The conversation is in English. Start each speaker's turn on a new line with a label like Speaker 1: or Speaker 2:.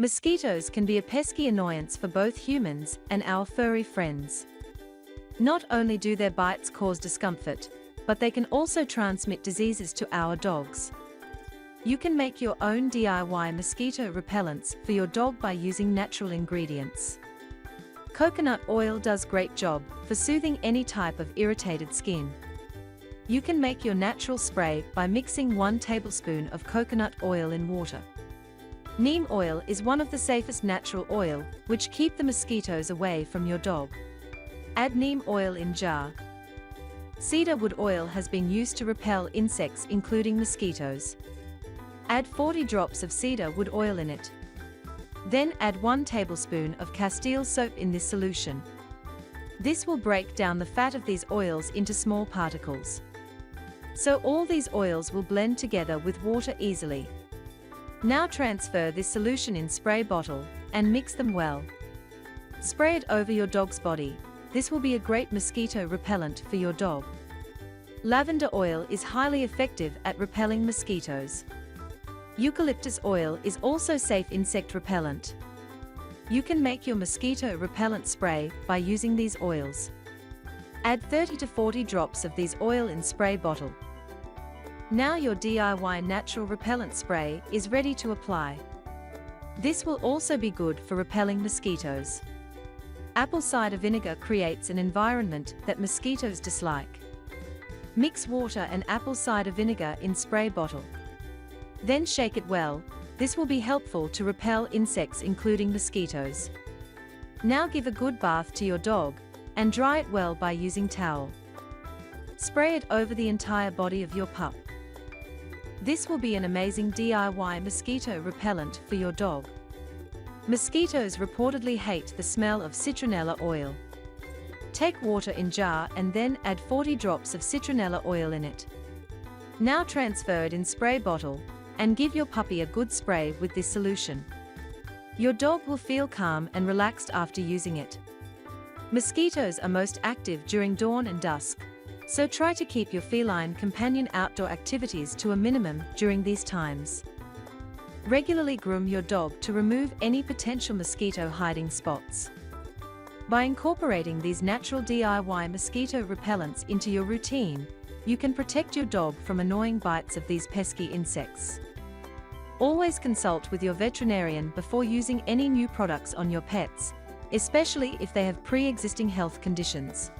Speaker 1: Mosquitoes can be a pesky annoyance for both humans and our furry friends. Not only do their bites cause discomfort, but they can also transmit diseases to our dogs. You can make your own DIY mosquito repellents for your dog by using natural ingredients. Coconut oil does great job for soothing any type of irritated skin. You can make your natural spray by mixing 1 tablespoon of coconut oil in water. Neem oil is one of the safest natural oil, which keep the mosquitoes away from your dog. Add neem oil in jar. Cedar wood oil has been used to repel insects including mosquitoes. Add 40 drops of cedar wood oil in it. Then add 1 tablespoon of Castile soap in this solution. This will break down the fat of these oils into small particles. So all these oils will blend together with water easily. Now transfer this solution in spray bottle and mix them well. Spray it over your dog's body. This will be a great mosquito repellent for your dog. Lavender oil is highly effective at repelling mosquitoes. Eucalyptus oil is also safe insect repellent. You can make your mosquito repellent spray by using these oils. Add 30 to 40 drops of these oil in spray bottle. Now your DIY natural repellent spray is ready to apply. This will also be good for repelling mosquitoes. Apple cider vinegar creates an environment that mosquitoes dislike. Mix water and apple cider vinegar in spray bottle. Then shake it well. This will be helpful to repel insects including mosquitoes. Now give a good bath to your dog and dry it well by using towel. Spray it over the entire body of your pup. This will be an amazing DIY mosquito repellent for your dog. Mosquitoes reportedly hate the smell of citronella oil. Take water in jar and then add 40 drops of citronella oil in it. Now transfer it in spray bottle and give your puppy a good spray with this solution. Your dog will feel calm and relaxed after using it. Mosquitoes are most active during dawn and dusk, so try to keep your feline companion outdoor activities to a minimum during these times. Regularly groom your dog to remove any potential mosquito hiding spots. By incorporating these natural DIY mosquito repellents into your routine, you can protect your dog from annoying bites of these pesky insects. Always consult with your veterinarian before using any new products on your pets, especially if they have pre-existing health conditions.